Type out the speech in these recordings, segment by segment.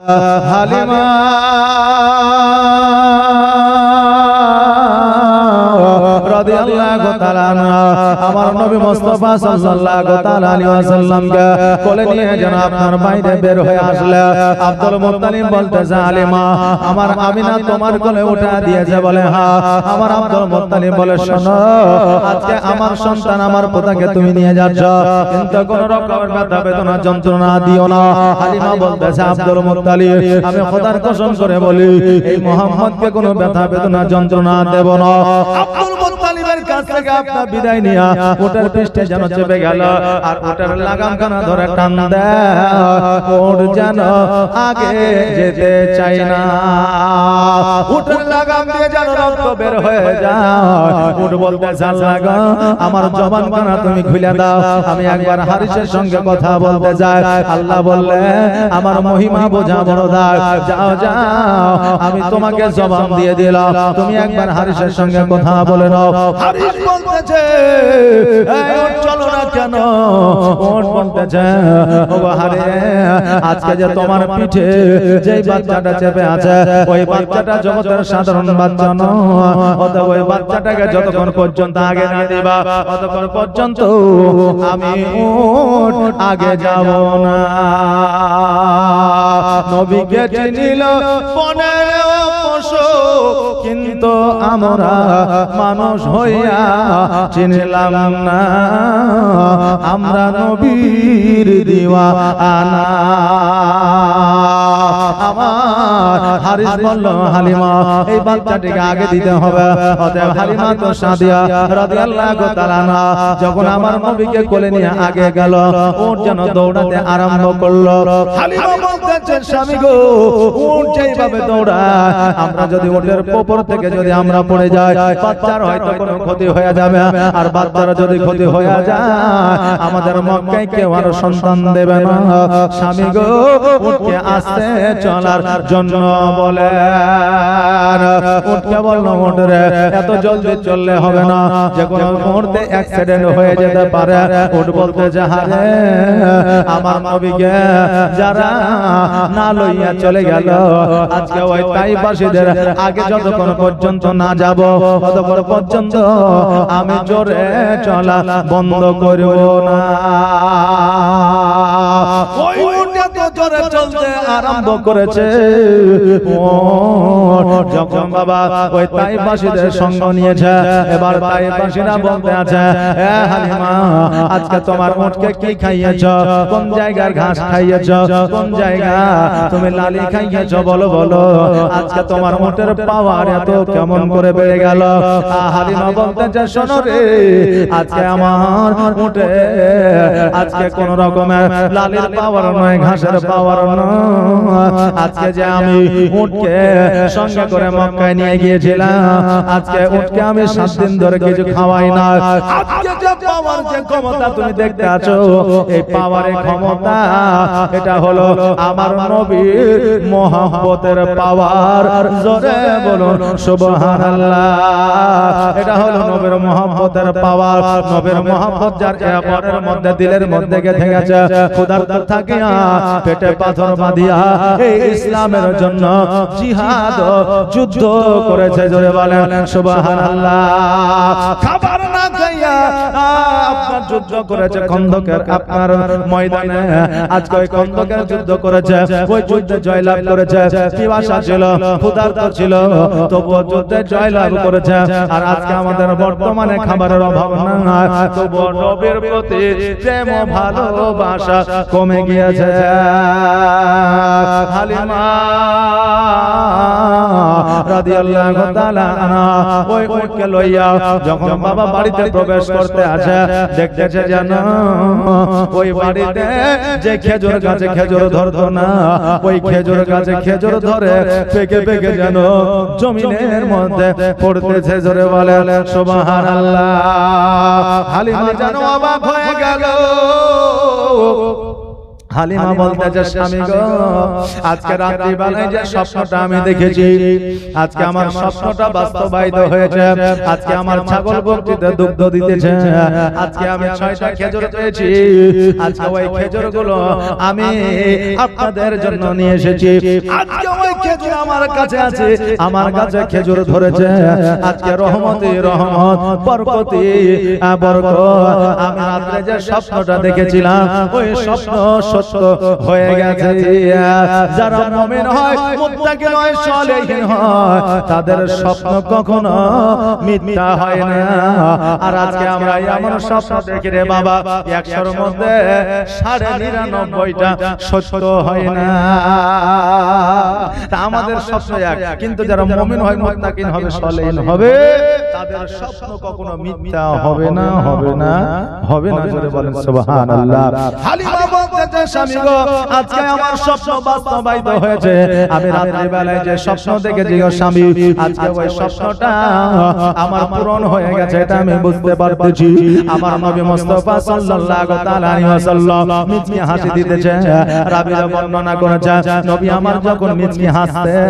হালিমা রাদিয়াল্লাহু তাআলা আমার নবী মুস্তাফা সাল্লাল্লাহু তাআলা আলাইহি ওয়াসাল্লামকে কোলে নিয়ে যেন আপনার বাইরে বের হয়ে আসলে আব্দুল মুত্তালিব বলতেছে হালিমা আমার আমিনা তোমার কোলে উঠা দিয়েছে বলে হ্যাঁ আমার আব্দুল মুত্তালিব বলে শোনো আজকে আমার সন্তান আমার পোতাকে তুমি নিয়ে যাচ্ছ কিন্তু কোনো রকমের ব্যথা বেদনা যন্ত্রণা দিও না হালিমা বলতেছে আব্দুল মুত্তালিব আমি খোদার কসম করে বলি এই মুহাম্মদকে কোনো ব্যথা বেদনা যন্ত্রণা দেব না আব্দুল মুত্তালিবের কাছ থেকে আপনার বিদায় নিয়া ওটার পৃষ্ঠে যেন চেপে গেল আর ওটার লাগাম খানা ধরে টান দেয় ওর যেন আগে যেতে চাই না ওটার লাগাম দিয়ে যেন রক্ত বের হয়ে যায় ওট বলতে চাল লাগা আমার জবান খানা তুমি খুলে দাও আমি একবার হারিসের সঙ্গে কথা বলতে যাই আল্লাহ বললে আমার মহিমা বোঝা বড় দাও যাও যাও আমি তোমাকে জবান দিয়ে দিলাম তুমি একবার হারিসের সঙ্গে কথা বলে নাও হারিস বলতেছে এই চলো না কেন ওট বলতেছে ও হারে আজকে যে তোমার পিঠে যেই বাচ্চাটা চেপে আছে ওই বাচ্চাটা জগতের সাধারণ বাচ্চা নয় অতএব ওই বাচ্চাটাকে যতক্ষণ পর্যন্ত আগে না দিবা ততক্ষণ পর্যন্ত আমি ওট আগে যাব না নবীকে চিনিল 15 পশু কিন্তু আমরা মানুষ হইয়া চিনলাম না আমরা নবীর দিওয়ানা আমার হারিস বলল হালিমা এই বাচ্চাটিকে আগে দিতে হবে অতএব হালিমা তো সাদিয়া রাদিয়াল্লাহু তাআলা যখন আমার নবীকে কোলে নিয়ে আগে গেল ওর যেন দৌড়াতে আরম্ভ করলো হালিমা বলতেছে স্বামী গো ওর যেইভাবে দৌড়ায় আমরা যদি ওটের উপর থেকে যদি আমরা পড়ে যাই বাচ্চার হয়তো কোনো ক্ষতি হয়ে যাবে আর বাচ্চার যদি ক্ষতি হয়ে যায় আমাদের মক্কায় কেউ আর সন্তান দেবে না স্বামী গো উঠকে আসতে চলার জন্য বলে উঠকে বলল ওটরে এত জলদি চললে হবে না যে কোনো মুহূর্তে অ্যাক্সিডেন্ট হয়ে যেতে পারে উঠ বলতে যাহারে আমার নবীকে যারা না লইয়া চলে গেল আজকে ওই তাইবাসীদের আগে যতক্ষণ পর্যন্ত না যাব ততক্ষণ পর্যন্ত আমি জোরে চলা বন্ধ করব না ওই উটটা তো জোরে চলতে আরম্ভ করেছে যখন বাবা ওই তাইবাসীদের সঙ্গ নিয়েছে এবার তাইবাসীরা বলতে আছে এ হালিমা আজকে তোমার উটকে কি খাইয়েছ কোন জায়গার ঘাস খাইয়েছ কোন জায়গা তুমি লালি খাইয়েছ বলো বলো আজকে তোমার উটের পাওয়ার এত কেমন করে বেড়ে গেল হালিমা বলতেছে শোনো রে আজকে আমার উটে আজকে কোন রকমের লালির পাওয়ার নয় ঘাসের পাওয়ার নয় আজকে যে আমি উটকে সঙ্গে করে মক্কায় নিয়ে গিয়েছিলাম আজকে উটকে আমি 7 দিন ধরে কিছু খাওয়াই না আজকে যে পাওয়ার যে ক্ষমতা তুমি দেখতে আছো এই পাওয়ারের ক্ষমতা এটা হলো আমার নবীর মহব্বতের পাওয়ার জোরে বলুন সুবহানাল্লাহ এটা হলো নবীর মহব্বতের পাওয়ার নবীর মহব্বত যার মনের মধ্যে দিলের মধ্যে গেঁথে গেছে ক্ষুধার্ত থাকিয়া পেটে পাথর বাঁধিয়া এই ইসলামের জন্য জিহাদ যুদ্ধ করেছে জোরে বলেন সুবহানাল্লাহ খাবার না খাইয়া আপনার যুদ্ধ করেছে খন্দকের আপনার ময়দানে আজকে ওই খন্দকের যুদ্ধ করেছে ওই যুদ্ধে জয়লাভ করেছে পিপাসা ছিল ক্ষুধার্ত ছিল তবুও যুদ্ধে জয়লাভ করেছে আর আজকে আমাদের বর্তমানে খাবারের অভাব নাই তবুও নবীর প্রতি প্রেম ও ভালোবাসা কমে গিয়েছে হালিমা রাদিয়াল্লাহু তাআলা আনহা ওই উটকে লইয়া যখন বাবা বাড়িতে প্রবেশ করতে আসে দেখতেছে যেন ওই বাড়িতে যে খেজুর গাছে খেজুর ধরতো না ওই খেজুর গাছে খেজুর ধরে পেকে পেকে যেন জমিনের মধ্যে পড়তেছে জোরে বলে সুবহানাল্লাহ হালিমা যেন অবাক হয়ে গেল হালিমা বলতেছে স্বামী গো আজকে রাত্রি বেলায় যে স্বপ্নটা আমি দেখেছি আজকে আমার স্বপ্নটা বাস্তবায়িত হয়েছে আজকে আমার ছাগল বকরিতে দুগ্ধ দিতেছে আজকে আমি 6টা খেজুর পেয়েছি আজকে ওই খেজুরগুলো আমি আপনাদের জন্য নিয়ে এসেছি আজকে ওই খেজুর আমার কাছে আছে আমার কাছে খেজুর ধরেছে আজকে রহমতে রহমত বরকতে বরকত আমি রাতে যে স্বপ্নটা দেখেছিলাম ওই স্বপ্ন সত্য হয়ে গেছে যারা মুমিন হয় মুত্তাকি হয় সালেহীন হয় তাদের স্বপ্ন কখনো মিথ্যা হয় না আর আজকে আমরা এমন স্বপ্ন দেখি রে বাবা 100 এর মধ্যে 99.টা সত্য হয় না তা আমাদের স্বপ্ন এক কিন্তু যারা মুমিন হয় মুত্তাকি হবে সালেহীন হবে তাদের স্বপ্ন কখনো মিথ্যা হবে না হবে না হবে না জোরে বলেন সুবহানাল্লাহ হালিমা বলতে স্বামী গো আজকে আমার স্বপ্ন বাস্তবায়িত হয়েছে আমি রাতের বেলায় যে স্বপ্ন দেখেছি গো স্বামী আজকে ওই স্বপ্নটা আমার পূরণ হয়ে গেছে এটা আমি বুঝতে পারতেছি আমার নবী মুস্তাফা সাল্লাল্লাহু তাআলা আলাইহি ওয়াসাল্লাম মিচকি হাসি দিতেছে রাবিরা বর্ণনা করেছে নবী আমার যখন মিচকি হাসতেন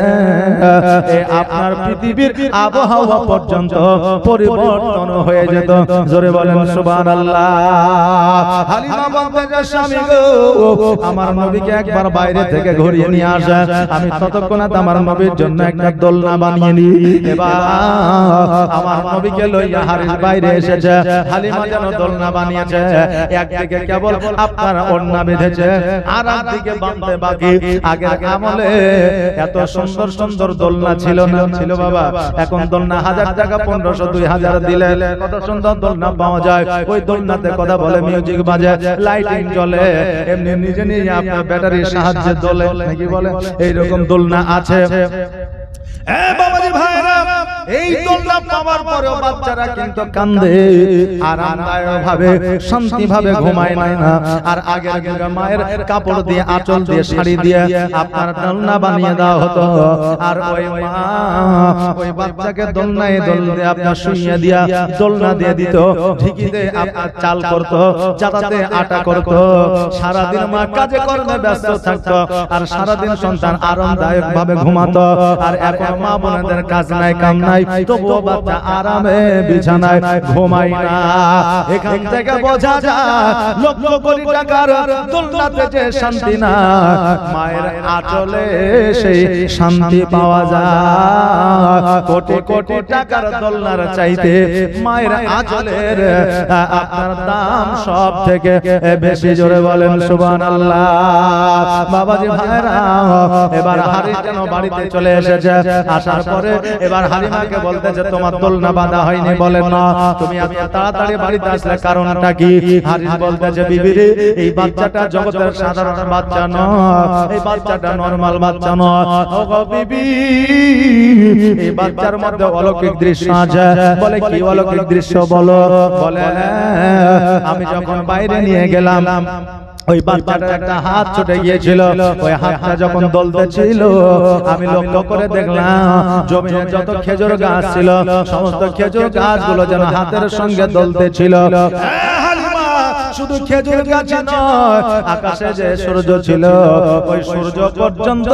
আপনার পৃথিবীর আবহাওয়া পর্যন্ত পরিবর্তন হয়ে যেত জোরে বলেন সুবহানাল্লাহ হালিমা বলতে স্বামী গো আমার নবীকে একবার বাইরে থেকে ঘুরিয়ে নিয়ে আসে আমি ততক্ষণে আমার নবীর জন্য একটা দোলনা বানিয়ে নি এবার আমার নবীকে লইয়া হারির বাইরে এসেছে হালিমা যেন দোলনা বানিয়েছে একদিকে কেবল আপনার ওড়না বেঁধেছে আর একদিকে বাঁধতে বাকি আগের আমলে এত সুন্দর সুন্দর দোলনা ছিল না ছিল বাবা এখন দোলনা 1000 টাকা 1500 2000 দিলে কত সুন্দর দোলনা পাওয়া যায় ওই দোলনাতে কথা বলে মিউজিক বাজে লাইটিং জ্বলে এমনি নিজে নিজে আপনার ব্যাটারির সাহায্যে দোলে নাকি বলে এই রকম দোলনা আছে এ বাবাজি ভাইরা এই দোলনা পাওয়ার পরেও বাচ্চারা কিন্তু কান্দে আরামদায়ক ভাবে শান্তি ভাবে ঘুমায় না আর আগের যুগে মায়ের কাপড় দিয়ে আঁচল দিয়ে শাড়ি দিয়ে আপনার দোলনা বানিয়ে দেওয়া হতো আর ওই মা ওই বাচ্চাকে দোলনায় দোল দিয়ে আপনার শুইয়ে দিয়া দোলনা দিয়ে দিত ঢিকিতে আপনার চাল করত চাতাতে আটা করত সারা দিন মা কাজে কর্মে ব্যস্ত থাকতো আর সারা দিন সন্তান আরামদায়ক ভাবে ঘুমাতো আর এখন মা বোনদের কাজ নাই কাম নাই তবুও বাচ্চা আরামে বিছানায় ঘুমায় না এখান থেকে বোঝা যায় লক্ষ কোটি টাকার দোলনাতে যে শান্তি না মায়ের আঁচলে সেই শান্তি পাওয়া যায় কোটি কোটি টাকার দোলনার চাইতে মায়ের আঁচলের আপনার দাম সব থেকে বেশি জোরে বলেন সুবহানাল্লাহ বাবাজি ভাইরা এবার হারি যেন বাড়িতে চলে এসেছে আসার পরে এবার হালিমাকে বলতেছে তোমার দোলনা বাঁধা হয়নি বলেন না তুমি এত তাড়াতাড়ি বাড়িতে আসলে কারণটা কি হারিস বলতেছে বিবি রে এই বাচ্চাটা জগতের সাধারণ বাচ্চা নয় এই বাচ্চাটা নরমাল বাচ্চা নয় ওগো বিবি এই বাচ্চার মধ্যে অলৌকিক দৃশ্য আছে বলে কি অলৌকিক দৃশ্য বলো বলে আমি যখন বাইরে নিয়ে গেলাম ওই বাচ্চাটার একটা হাত ছুটে গিয়েছিল ওই হাতটা যখন দোলতেছিল আমি লক্ষ্য করে দেখলাম জমিনে যত খেজুর গাছ ছিল সমস্ত খেজুর গাছগুলো যেন হাতের সঙ্গে দোলতেছিল শুধু খেজুর গাছ নয় আকাশে যে সূর্য ছিল ওই সূর্য পর্যন্ত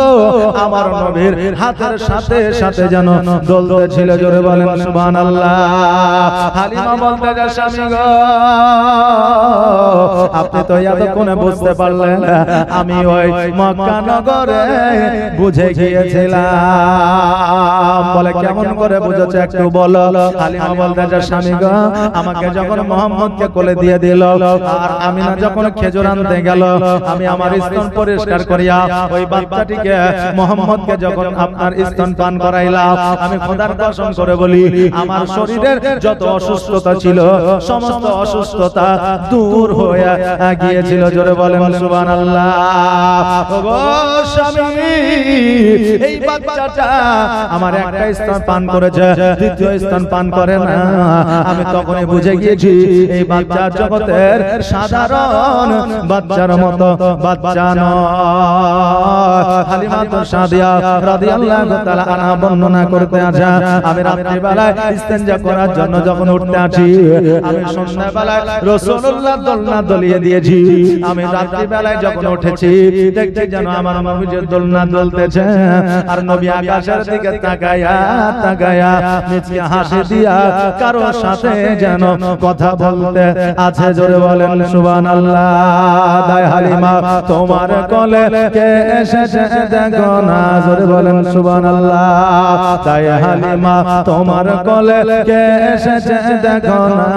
আমার নবীর হাতের সাথে সাথে যেন দোলতেছিল জোরে বলেন সুবহানাল্লাহ হালিমা বলতে যায় স্বামী গো আপনি তো এতক্ষণে বুঝতে পারলেন আমি ওই মক্কা নগরে বুঝে গিয়েছিলাম বলে কেমন করে বুঝেছে একটু বলো হালিমা বলতে যায় স্বামী গো আমাকে যখন মুহাম্মদকে কোলে দিয়ে দিল আর আমিনা যখন খেজুর আনতে গেল আমি আমার স্তন পরিষ্কার করিয়া ওই বাচ্চাটিকে মুহাম্মদকে যখন আপনার স্তন পান করাইলাম আমি খোদার কসম করে বলি আমার শরীরের যত অসুস্থতা ছিল সমস্ত অসুস্থতা দূর হয়ে গিয়েছিল জোরে বলেন সুবহানাল্লাহ ওগো স্বামী এই বাচ্চাটা আমার একটা স্তন পান করেছে, দ্বিতীয় স্তন পান করে না। আমি তখনই বুঝে গিয়েছি এই বাচ্চা জগতের সাধারণ বাচ্চার মতো বাচ্চা নয়। হালিমা সাদিয়া রাদিয়াল্লাহু তাআলা আনহা বর্ণনা করতে আছে, আমি রাত্রি বেলায় ইস্তেঞ্জা করার জন্য যখন উঠতে আছি, আমি সন্ধ্যা বেলায় রাসূলুল্লাহ দোলনা দলিয়ে দিয়েছি। আমি রাত্রি বেলায় যখন উঠেছি দেখতে যেন আমার নবীর দোলনা দুলতেছে, আর নবী আকাশের দিকে তাকায়া তাকায়া নিচে হাসি দিয়া কারো সাথে যেন কথা বলতে আছে। জোরে বলেন সুবহানাল্লাহ। দাই হালিমা তোমার কোলে কে এসেছে দেখো না, জোরে বলেন সুবহানাল্লাহ। দাই হালিমা তোমার কোলে কে এসেছে দেখো না,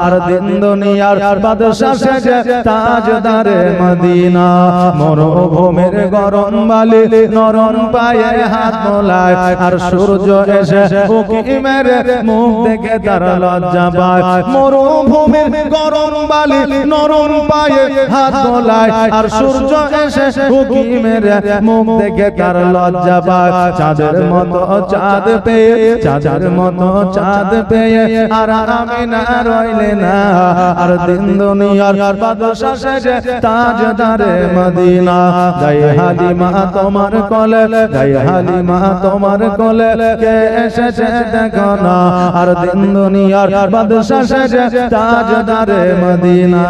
আর দিন দুনিয়ার বাদশা সেজে তাজদারে মদিনা, মরুভূমির গরম বালি নরম পায়ে হাত মোলায়, আর সূর্য এসে উকি মেরে মুখ দেখে তার লজ্জা পায়। মরুভূমির গরম বালি নরম পায়ে হাত মোলায়, আর সূর্য এসে উকি মেরে মুখ দেখে তার লজ্জা পায়। চাঁদের মতো চাঁদ পেয়ে, চাঁদের মতো চাঁদ পেয়ে আর আমি না রইলে না, আর দিন দুনিয়ার বাদশা সেজে তাজদারে মদিনা। গায়ে হালিমা তোমার কোলে, গায়ে হালিমা তোমার কোলে কে এসেছে দেখো না, আর দিন দুনিয়ার বাদশা সেজে তাজদারে মদিনা।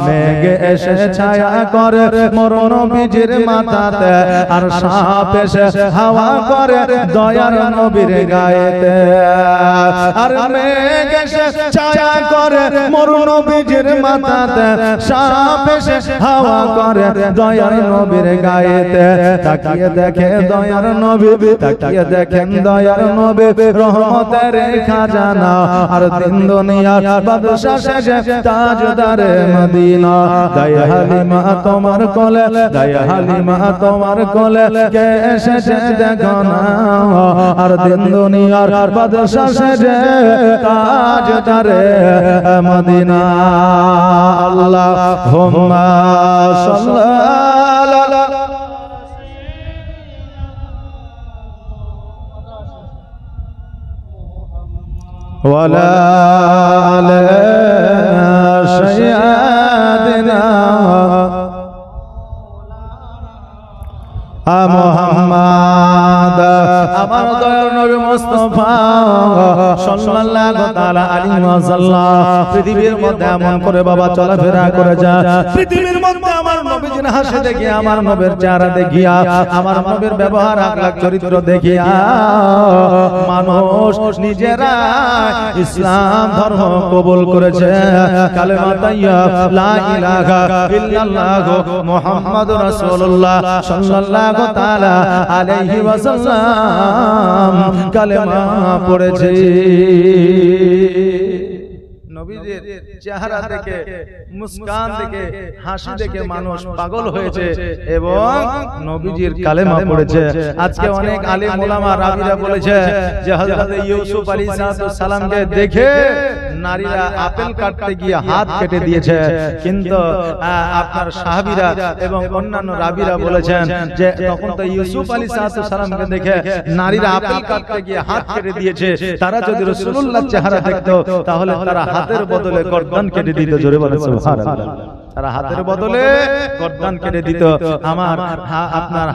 মেঘ এসে ছায়া করে মোর নবীজির মাথাতে, আর সাপ এসে হাওয়া করে দয়ার নবীর গায়েতে। আর মেঘ এসে ছায়া করে মোর নবীজির মাথাতে, সাপ এসে হাওয়া করে দয়ার নবীর গায়েতে। তাকিয়ে দেখে দয়ার নবী, তাকিয়ে দেখেন দয়ার নবী রহমতের খাজানা, আর দিন দুনিয়ার বাদশা সেজে তাজদারে মদিনা। গায়ে হালিমা তোমার কোলে, গায়ে হালিমা তোমার কোলে কে এসেছে দেখো না, আর দিন দুনিয়ার বাদশা সেজে তাজদারে মদিনা। আল্লাহুম্মা সাল্লাল্লাহু ওয়ালা আলা সাইয়্যিদিনা মুহাম্মাদ। আমার দয়ার নবী মুস্তাফা সাল্লাল্লাহু তাআলা আলাইহি ওয়াসাল্লাম পৃথিবীর মধ্যে এমন করে বাবা চলাফেরা করে যা, পৃথিবীর মধ্যে আমার নবীজির হাসি দেখি, আমার নবীর চেহারা দেখিয়া, আমার নবীর ব্যবহার আকলাক চরিত্র দেখিয়া মানুষ নিজেরা ইসলাম ধর্ম কবুল করেছে। কালেমা তাইয়্যিব লা ইলাহা ইল্লাল্লাহ মুহাম্মাদুর রাসূলুল্লাহ সাল্লাল্লাহু তাআলা আলাইহি ওয়াসাল্লাম কালেমা পড়েছে। নবীজির চেহারা দেখে, মুস্কান দেখে, হাসি দেখে মানুষ পাগল হয়েছে এবং নবীজির কালেমা পড়েছে। আজকে অনেক আলেম ওলামা রাবিরা বলেছে যে হযরত ইউসুফ আলাইহিস সালামকে দেখে নারীরা আপেল কাটতে গিয়ে হাত কেটে দিয়েছে, কিন্তু আপনার সাহাবীরা এবং অন্যান্য রাবিরা বলেছেন যে তখন তো ইউসুফ আলাইহিস সালামকে দেখে নারীরা আপেল কাটতে গিয়ে হাত কেটে দিয়েছে। তারা যদি রাসূলুল্লাহর চেহারা দেখতো তাহলে তারা হাতের বদলে গর্দান কেটে দিত। জোরে বলেন সুবহানাল্লাহ। তারা হাতের বদলে গর্দান কেটে দিত। আমার আপনার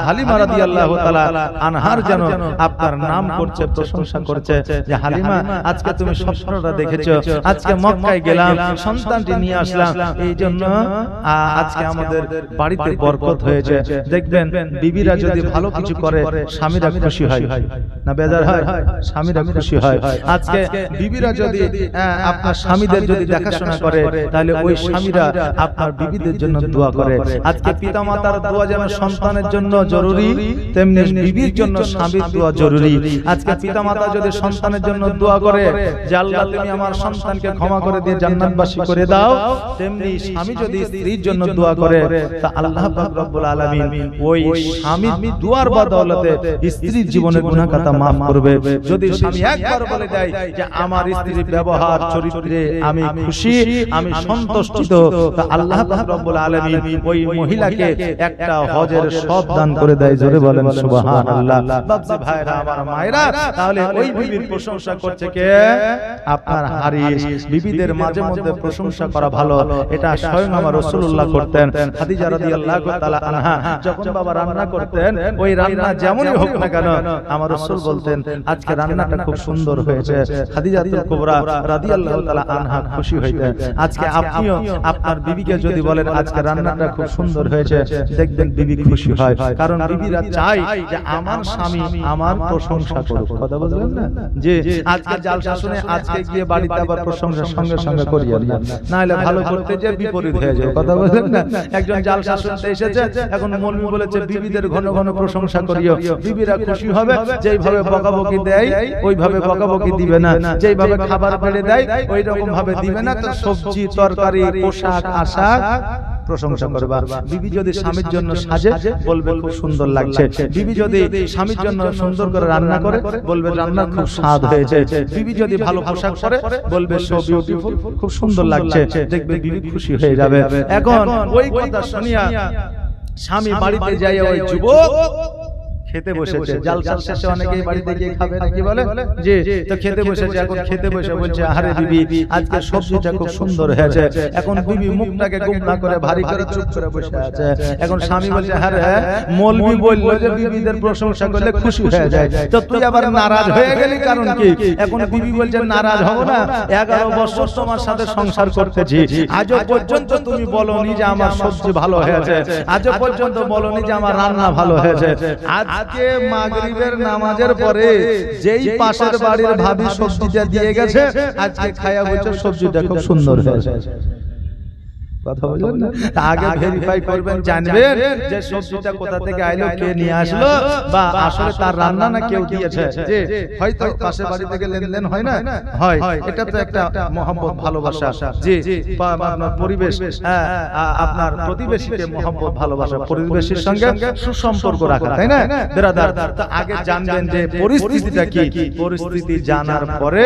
হালিমা রাদিয়াল্লাহু তাআলা আনহার যেন আপনার নাম করছে, প্রশংসা করছে যে হালিমা আজকে তুমি স্বপ্নটা দেখেছো, আজকে মক্কায় গেলাম, সন্তানটি নিয়ে আসলাম, এই জন্য আজকে আমাদের বাড়িতে বরকত হয়েছে। দেখবেন বিবিরা যদি ভালো কিছু করে স্বামীরা খুশি হয় না বেজার হয়? স্বামীরা খুশি হয়। আজকে বিবিরা যদি আপনার স্বামীদের যদি দেখাশোনা করে তাহলে ওই স্বামীরা আপনার বিবিদের জন্য দোয়া করে। আজকে পিতামাতার দোয়া যেমন সন্তানের জন্য জরুরি, তেমনি বিবির জন্য স্বামীর দোয়া জরুরি। আজকে পিতামাতা যদি সন্তানের জন্য দোয়া করে যে আল্লাহ তুমি আমার সন্তানকে ক্ষমা করে দিয়ে জান্নাতবাসী করে দাও, তেমনি স্বামী যদি স্ত্রীর জন্য দোয়া করে তা আল্লাহ পাক রব্বুল আলামিন ওই স্বামীর দোয়ার বদৌলতে স্ত্রীর জীবনের গুনাহ খাতা maaf করবে। যদি স্বামী একবার বলে দেয় যে আমার স্ত্রীর ব্যবহার চরিত্রে আমি খুশি, আমি সন্তুষ্ট, প্রতিষ্ঠিত, তা আল্লাহ পাক রব্বুল আলামিন ওই মহিলাকে একটা হজের সব দান করে দেয়। জোরে বলেন সুবহানাল্লাহ। বাপজি ভাইরা আমার মায়েরা, তাহলে ওই বিবির প্রশংসা করছে কে? আপনার হারিস। বিবিদের মাঝে মধ্যে প্রশংসা করা ভালো, এটা স্বয়ং আমার রাসূলুল্লাহ করতেন। খাদিজা রাদিয়াল্লাহু তাআলা আনহা যখন বাবা রান্না করতেন, ওই রান্না যেমনই হোক না কেন আমার রাসূল বলতেন আজকে রান্নাটা খুব সুন্দর হয়েছে। খাদিজাতুল কুবরা রাদিয়াল্লাহু তাআলা আনহা খুশি হইতেন। আজকে আপনিও আপনার বিবিকে যদি বলেন আজকে রান্নাটা খুব সুন্দর হয়েছে, দেখবেন বিবি খুশি হয়। কারণ বিবিরা চায় যে আমার স্বামী আমার প্রশংসা করুক। কথা বুঝলেন না? যে আজকে জালসা শুনে আজকে গিয়ে বাড়িতে আবার প্রশংসা সঙ্গে সঙ্গে করিয়েন না, না হলে ভালো করতে যে বিপরীত হয়ে যায়। কথা বুঝলেন না? একজন জালসা শুনতে এসেছে, এখন মৌলভী বলেছে বিবিদের ঘন ঘন প্রশংসা করিও। বিবিরা খুশি হবে। যেইভাবে বকাবকি দেয় ওইভাবে বকাবকি দিবে না, যেইভাবে খাবার বেড়ে দেয় ওই রকম ভাবে দিবে না। তো সবজি তরকারি পোশাক আশাক প্রশংসা করবা। বিবি যদি স্বামীর জন্য সাজে বলবে খুব সুন্দর লাগছে। বিবি যদি স্বামীর জন্য সুন্দর করে রান্না করে বলবে রান্না খুব স্বাদ হয়েছে। বিবি যদি ভালো পোশাক পরে বলবে সো বিউটিফুল, খুব সুন্দর লাগছে। দেখবে বিবি খুশি হয়ে যাবে। এখন ওই কথা শুনিয়া স্বামী বাড়িতে যাই, ওই যুবক খেতে বসেছে। জালসা শেষে অনেকেই বাড়িতে গিয়ে খাবে নাকি বলে জি, তো খেতে বসেছে। এখন খেতে বসে বলছে আরে বিবি আজকে সবজিটা খুব সুন্দর হয়েছে। এখন বিবি মুখটাকে গুমরা করে ভারী করে চুপ করে বসে আছে। এখন স্বামী বলছে আরে মৌলভী বলল যে বিবিদের প্রশংসা করলে খুশি হয়ে যায়, তো তুই আবার নারাজ হয়ে গেলি কারণ কি? এখন বিবি বলছে নারাজ হব না, 11 বছর তোমার সাথে সংসার করতেছি, আজও পর্যন্ত তুমি বলোনি যে আমার সবজি ভালো হয়েছে, আজও পর্যন্ত বলোনি যে আমার রান্না ভালো হয়েছে। আজকে মাগরিবের নামাজের পরে যেই পাশের বাড়ির ভাবি সবজিটা দিয়ে গেছে, আজকে খায়া হচ্ছে সবজিটা খুব সুন্দর হয়েছে। কথা বললেন না? আগে ভেরিফাই করবেন, জানবেন যে সবজিটা কোথা থেকে আইলো, কে নিয়ে আসলো, বা আসলে তার রান্না না কেউ দিয়েছে। যে হয়তো পাশের বাড়ি থেকে লেনদেন হয় না, হয়, এটা তো একটা মহব্বত ভালোবাসা। জি, আপনার পরিবেশ, আপনার প্রতিবেশীকে মহব্বত ভালোবাসা, পরিবেশের সঙ্গে সুসম্পর্ক রাখা, তাই না ব্রাদার? তো আগে জানবেন যে পরিস্থিতিটা কি, পরিস্থিতি জানার পরে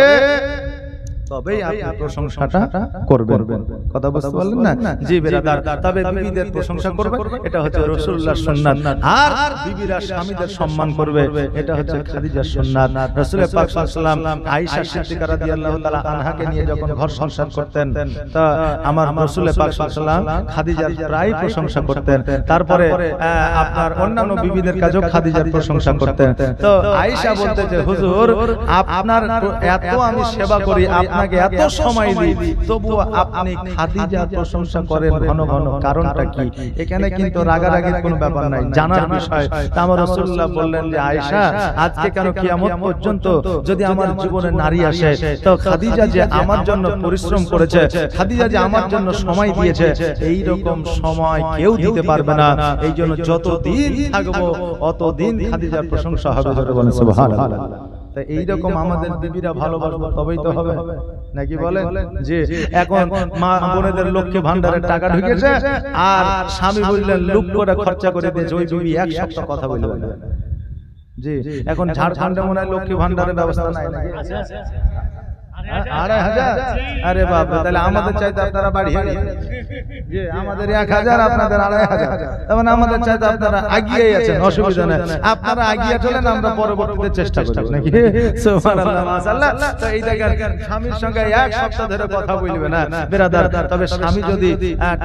তবেই আপনি প্রশংসাটা করবেন। কথা বুঝতে পারলেন না? জি ব্রাদার, তবে বিবিদের প্রশংসা করবেন, এটা হচ্ছে রাসূলুল্লাহর সুন্নাত। আর বিবিরা স্বামীদের সম্মান করবে, এটা হচ্ছে খাদিজার সুন্নাত। রাসূল পাক সাল্লাল্লাহু আলাইহি ওয়াসাল্লাম আয়েশা সিদ্দিকা রাদিয়াল্লাহু তাআলা আনহাকে নিয়ে যখন ঘর সংসার করতেন, তা আমার রাসূল পাক সাল্লাল্লাহু আলাইহি ওয়াসাল্লাম খাদিজার প্রায় প্রশংসা করতেন। তারপরে আপনার অন্যান্য বিবিদের কাছেও খাদিজার প্রশংসা করতেন। তো আয়েশা বলতে যে হুজুর আপনার এত আমি সেবা করি, আপনাকে এত সময় দিই, তবু আপনি খাদিজার প্রশংসা করেন ঘন ঘন, কারণটা কি? এখানে কিন্তু রাগারাগির কোনো ব্যাপার নাই, জানার বিষয়। তা আমার রাসূলুল্লাহ বললেন যে আয়েশা আজকে কেন কিয়ামত পর্যন্ত যদি আমার জীবনে নারী আসে, তো খাদিজা যে আমার জন্য পরিশ্রম করেছে, খাদিজা যে আমার জন্য সময় দিয়েছে, এই রকম সময় কেউ দিতে পারবে না। এই জন্য যতদিন থাকবো অতদিন খাদিজার প্রশংসা হবে। সুবহানাল্লাহ। এইরকম আমাদের বিবিরা ভালোবাসবো তবেই তো হবে, নাকি বলেন? যে এখন মা বোনেদের লক্ষ্মী ভান্ডারের টাকা ঢুকেছে, আর স্বামী বললেন লুক করে খরচা করে দিয়েছে, ওই বিবি এক সপ্তাহ কথা বলবে না। জি, এখন ঝাড়খণ্ডে মনে হয় লক্ষ্মী ভান্ডারের ব্যবস্থা নাই, নাকি? 2500? আরে বাবা, তাহলে আমাদের চাইতে আপনারা বাড়িয়ে যে আমাদের 1000, আপনাদের 2500, তখন আমাদের চাইতে আপনারা এগিয়ে আছেন, অসুবিধা নেই। আপনারা এগিয়ে চলেন, আমরা পরবর্তীতে চেষ্টা করি, নাকি? সুবহানাল্লাহ, মাশাআল্লাহ। তো এই দেখেন স্বামীর সঙ্গে এক সপ্তাহ ধরে কথা বলবে না ব্রাদার। তবে স্বামী যদি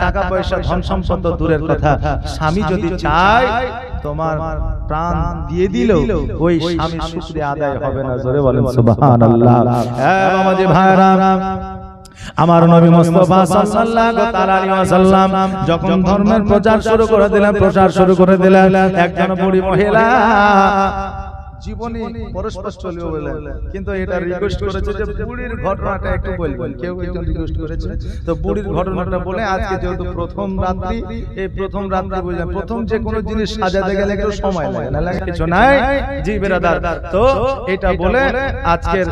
টাকা পয়সা ধন সম্পদ দূরের কথা, স্বামী যদি চায় তোমার প্রাণ দিয়ে দিলেও ওই স্বামী শুকরিয়া আদায় হবে না। জোরে বলেন সুবহানাল্লাহ। বাবাজি ভাইরা, আমার নবী মুস্তাফা সাল্লাল্লাহু তাআলা আলাইহি ওয়াসাল্লাম যখন ধর্মের প্রচার শুরু করে দিলেন, একজন বুড়ি মহিলা জীবনী পরস্পর চলিও বলেন, কিন্তু এটা রিকোয়েস্ট করেছে যে বুড়ির ঘটনাটা একটু বলবেন। কেউ একজন রিকোয়েস্ট করেছে, তো বুড়ির ঘটনাটা বলে আজকে যেহেতু প্রথম রাত্রি, এই প্রথম রাত্রি বুঝলেন, প্রথম যে কোনো জিনিস সাজাতে গেলে একটু সময় লাগে, না লাগে কিছু নাই। জি ব্রাদার, তো এটা বলে আজকের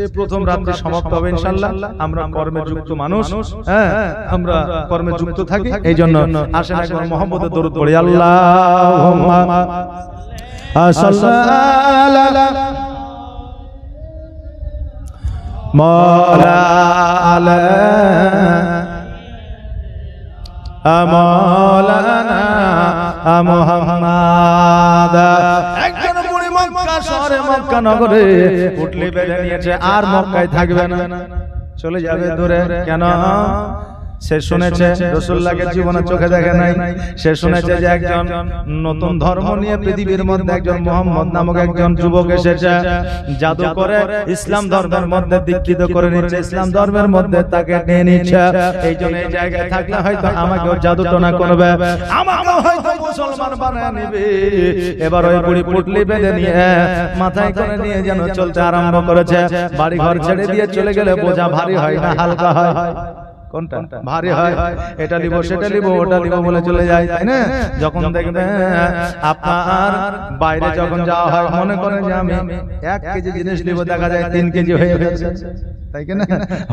এই প্রথম রাত্রি সমাপ্ত হবে ইনশাআল্লাহ। আমরা কর্মে যুক্ত মানুষ, আমরা কর্মে যুক্ত থাকি, এই জন্য আসেন একবার মুহাম্মদের দরুদ পড়ি। আল্লাহুম্মা সাল্লাল্লাহু মাওলানা মাওলানা মুহাম্মদ। একজন বুড়ি মক্কা শহরে, মক্কা নগরে পুটলি বেঁধে নিয়েছে, আর মক্কায় থাকবে না, চলে যাবে দূরে। কেন? সে শুনেছে রাসূলুল্লাহকে জীবনে চোখে দেখে নাই, সে শুনেছে যে একজন নতুন ধর্ম নিয়ে পৃথিবীর মধ্যে একজন মুহাম্মদ নামক একজন যুবক এসেছে, জাদু করে ইসলাম ধর্মের মধ্যে দীক্ষিত করে নিচ্ছে, ইসলাম ধর্মের মধ্যে তাকে নিয়ে নিচ্ছে। এই জন্য এই জায়গায় থাকলে হয়তো আমাকেও জাদু টোনা করবে, আমাকেও হয়তো মুসলমান বানায় নেবে। এবার ওই বুড়ি পুটলি বেঁধে নিয়ে মাথায় করে নিয়ে যেন চলতে আরম্ভ করেছে। বাড়ি ঘর ছেড়ে দিয়ে চলে গেলে বোঝা ভারী হয় না হালকা হয়? কোনটা ভারী হয়? এটা নিব সেটা নিব ওটা নিব বলে চলে যায়, তাই না? যখন দেখবেন আপনার বাইরে যখন যাওয়া হয়, মনে করেন যে আমি 1 কেজি জিনিস নিব, দেখা যায় 3 কেজি হয়ে গেছে, তাই কি না?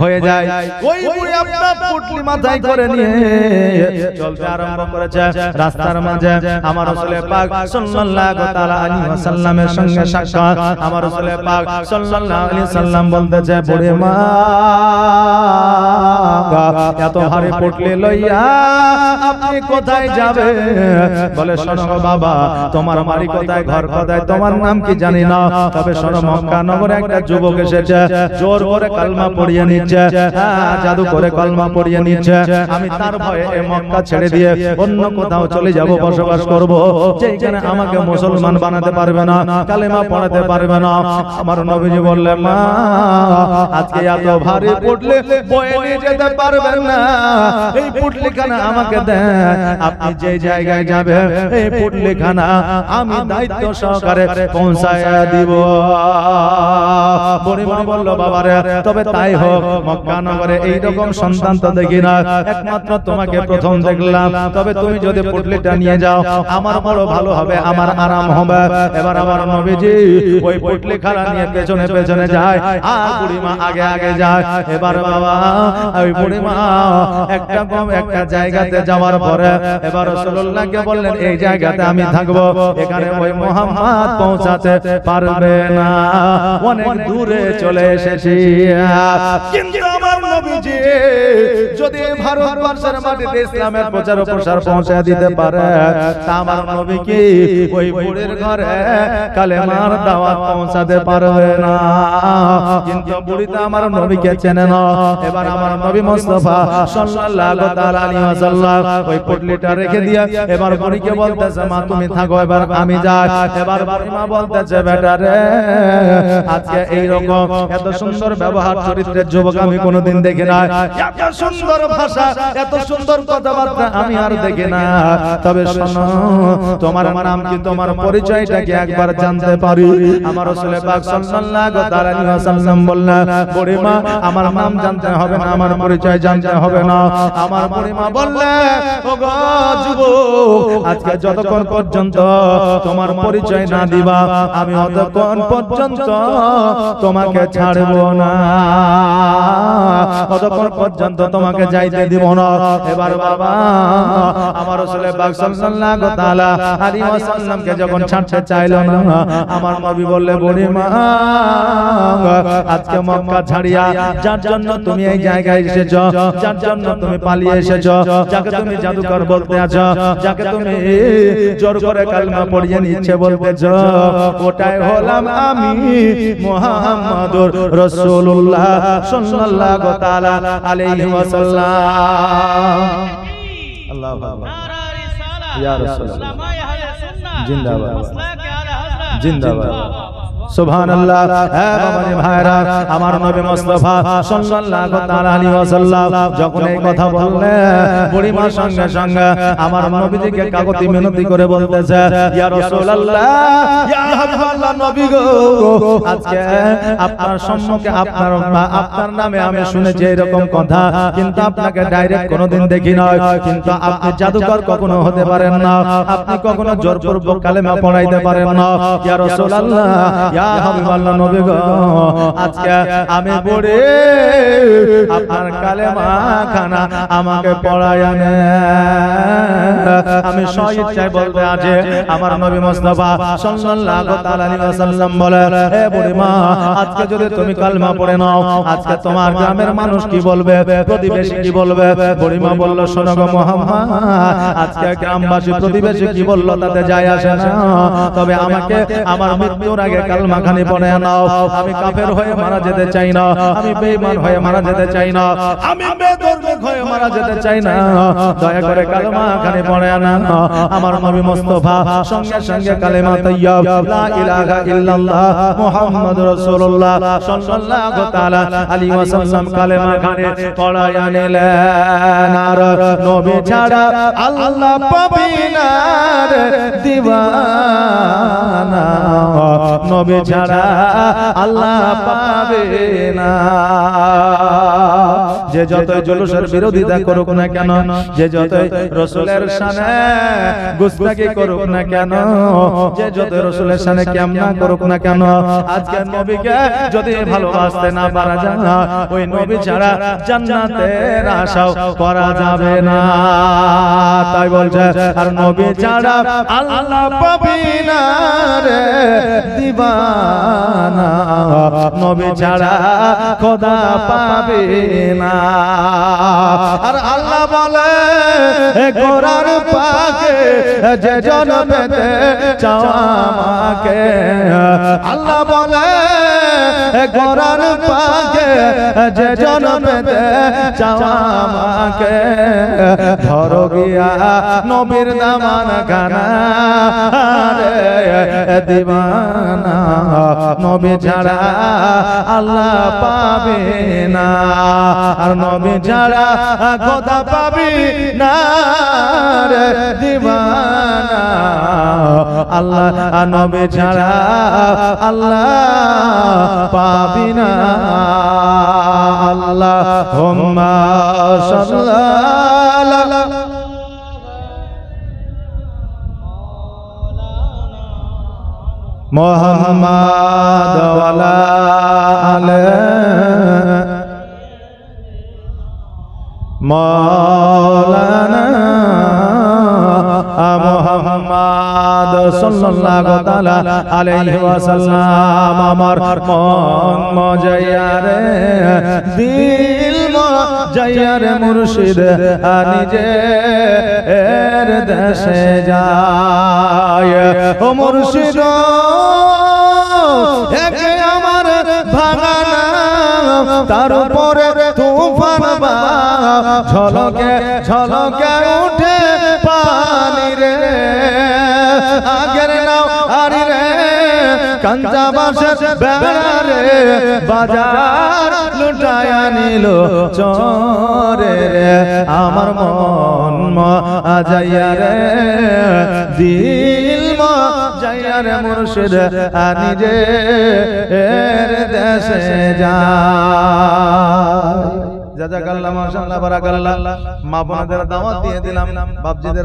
হয়ে যায়। ওই বুড়ি আপনার পুটলি মাথায় করে নিয়ে চলতে আরম্ভ করেছে। রাস্তার মাঝে আমার রাসূল পাক সাল্লাল্লাহু তাআলা আলাইহি ওয়াসাল্লামের সঙ্গে সাক্ষাৎ। আমার রাসূল পাক সাল্লাল্লাহু আলাইহি ওয়াসাল্লাম বলতেছে, বুড়ি মা এত ভারী পুটলি লইয়া আপনি কোথায় যাবে? বলে, শোনো বাবা, তোমার বাড়ি কোথায়, ঘর কোথায়, তোমার নাম কি জানি না, তবে শোনো মক্কা নগরে একটা যুবক এসেছে, জোর করে কালমা পড়িয়ে নিচ্ছে, জাদু করে কালমা পড়িয়ে নিচ্ছে। আমি তার ভয়ে এই মক্কা ছেড়ে দিয়ে অন্য কোথাও চলে যাব, বসবাস করব, যেখানে আমাকে মুসলমান বানাতে পারবে না, কালেমা পড়াতে পারবে না। আমার নবীজি বললেন, মা আজকে এত ভারী পুটলি বয়ে নিয়ে যেতে পারবেন না, এই পুটলিখানা আমাকে দেন, আপনি যে জায়গায় যাবেন এই পুটলিখানা আমি দায়িত্ব সহকারে পৌঁছায়া দিব। বুড়ি মা বলল, বাবা রে, তবে তাই হোক, মক্কা নগরে এইরকম সন্তান তো দেখি না, একমাত্র তোমাকে প্রথম দেখলাম, তবে তুমি যদি পুটলিটা নিয়ে যাও আমার বড় ভালো হবে, আমার আরাম হবে। এবার আমার নবীজি ওই পুটলিখানা নিয়ে পেছনে পেছনে যায়, আর বুড়ি মা আগে আগে যায়। এবার বাবা ওই বুড়ি মা একটা জায়গাতে যাওয়ার পরে এবার রাসূলুল্লাহকে বললেন, এই জায়গাতে আমি থাকবো, এখানে ওই মুহাম্মদ পৌঁছাতে পারবে না, অনেক দূরে চলে এসেছি। কিন্তু আমার নবীজি যদি ভারতবর্ষের মাটিতে ইসলামের প্রচার প্রসার পৌঁছে দিতে পারে, তা আমার নবী কি ওই বুড়ির ঘরে কালেমার দাওয়াত পৌঁছাতে পারবে না। কিন্তু বুড়ি তো আমার নবীকে চেনে না। এবার আমার নবী মুস্তাফা সাল্লাল্লাহু তাআলা আলাইহি ওয়াসাল্লাম ওই পুটলিটা রেখে দিয়া এবার বুড়িকে বলতেছে, মা তুমি থাকো, এবার আমি যাই। এবার বুড়ি মা বলতেছে, বেটা রে, আজকে এই রকম এত সুন্দর ব্যবহার চরিত্রের যুবক আমি কোনোদিন দেখি না, এত সুন্দর ভাষা, এত সুন্দর কথাবার্তা আমি আর দেখি না। তবে শোনো, তোমার নাম কি, তোমার পরিচয়টা কি একবার জানতে পারি? আমার রাসূল পাক সাল্লাল্লাহু তাআলা আলাইহি ওয়াসাল্লাম বললেন, বুড়ি মা আমার নাম জানতে হবে না, আমার পরিচয় জানতে হবে না। আমার বুড়ি মা বললেন, ওগো যুবক, আজকে যতক্ষণ পর্যন্ত তোমার পরিচয় না দিবা আমি ততক্ষণ পর্যন্ত তোমাকে ছাড়বো না, ততক্ষণ পর্যন্ত তোমাকে যাইতে দিব না। এবার বাবা আমার রাসূল পাক সাল্লাল্লাহু তাআলা আলাইহি ওয়াসাল্লামকে যখন ছাড়তে চাইলো না, আমার নবী বললে, বুড়ি মা আজকে মক্কা ছাড়িয়া যার জন্য তুমি এই জায়গায় এসেছো, যার জন্য তুমি পালিয়ে এসেছো, যাকে তুমি জাদুকর বলতে আছো, যাকে তুমি জোর করে কালমা পড়িয়ে নিচ্ছে বলতেছো, ওটাই হলাম আমি মুহাম্মাদুর রাসূলুল্লাহ সাল্লাল্লাহু তাআলা আলাইহি ওয়াসাল্লাম। আল্লাহু আকবার, ইয়া রাসূলুল্লাহ, জিন্দাবাদ, জিন্দাবাদ, সুবহানাল্লাহ। হ্যাঁ বাবা রে ভাইরা, আমার নবী মুস্তাফা সাল্লাল্লাহু তাআলা আলাইহি ওয়াসাল্লাম যখন এই কথা বললেন, বুড়ি মা সঙ্গে সঙ্গে আমার নবীজিকে কাগতি মিনতি করে বলতেছে, ইয়া রাসূলুল্লাহ, ইয়া হাবিবাল্লাহ, নবী গো, আজকে আপনার সম্মুখে আপনার নামে আমি শুনেছি এরকম কথা, কিন্তু আপনাকে ডাইরেক্ট কোনোদিন দেখি নাই, কিন্তু আপনি জাদুকর কখনো হতে পারেন না, আপনি কখনো জোরপূর্বক কালেমা পড়াইতে পারেন না। ইয়া রাসূলুল্লাহ, ইয়া হাবিবাল্লাহ নবী গো আজকে আমি পড়ে আপনার কালেমা খানা আমাকে পড়ায়া নে আমি স্বইচ্ছায় বলতে আছে আমার নবী মুস্তাফা সাল্লাল্লাহু তাআলা আলাইহি ওয়াসাল্লাম বলে হে বুড়িমা আজকে যদি তুমি কালেমা পড়ে নাও আজকে তোমার গ্রামের মানুষ কি বলবে প্রতিবেশী কি বলবে বুড়িমা বলল শোনো গো মুহাম্মদ আজকে গ্রামবাসী প্রতিবেশী কি বলল তাতে যায় আসে না তবে আমাকে আমার মৃত্যুর আগে কালেমা খানি পড়ে নাও আমি কাফের হয়ে মারা যেতে চাই না আমি বেঈমান হয়ে মারা যেতে চাই না আমি বেদরদ হয়ে মারা যেতে চাই না দয়া করে কালেমা খানি পড়ে না আমার নবী মুস্তাফা সঙ্গে সঙ্গে কালেমা তাইয়্যিব লা ইলাহা ইল্লাল্লাহ মুহাম্মাদুর রাসূলুল্লাহ সাল্লাল্লাহু তাআলা আলাইহি ওয়াসাল্লাম কালেমা খানি পড়ায়া নিলেন আর নবী ছাড়া আল্লাহ পাবে না দিওয়ানা নবী ছাড়া আল্লাহ পাবে না যে যতই জুলুসের বিরোধিতা করুক না কেন যে যতই রাসূলের শানে গুস্তাখি করুক না কেন যে যতই রাসূলের শানে কামনা করুক না কেন আজকে নবীকে যদি ভালোবাসতে না পারা যায় ওই নবী ছাড়া জান্নাতের আশাও করা যাবে না তাই বলছে আর নবী ছাড়া আল্লাহ পাবে না রে দিওয়ানা নবী ছাড়া খোদা পাবে না আর আল্লাহ বলে কোরআন পাকে যে জন পেতে চাও আমাকে আল্লাহ বলে কোরআন পাকে যে জন পেতে চাও আমাকে ধরো গিয়া নবীর দামান খানা রে দিওয়ানা নবী ছাড়া আল্লাহ পাবে না আর নবী ছাড়া খোদা পাবি না রে দিওয়ানা আল্লাহ নবী ছাড়া আল্লাহ পাবি না আল্লাহুম্মা সাল্লাল্লাহু মুহাম্মাদ ওয়ালা আলে মাওলানা মুহাম্মাদ সাল্লাল্লাহু তাআলা আলাইহি ওয়াসাল্লাম আমার মন মজাইয়া রে দিল মজাইয়া রে মুর্শিদ নিজে এর দেশে যায় ও মুর্শিদ একে আমার ভাঙানা তার উপরে তুফান বা ঝলকে ঝলকে উঠে পানি রে আগের নাও আরি রে কাঞ্চা বাসের বেড়া রে বাজার লুটায়া নিল চরে রে আমার মন মজাইয়া রে দিল মজাইয়া রে মুর্শিদ নিজে এর দেশে যায় জাযাকাল্লাহ মাশাআল্লাহ বারাকাল্লাহ মা বোনদের দাওয়াত দিয়ে দিলাম বাপজিদের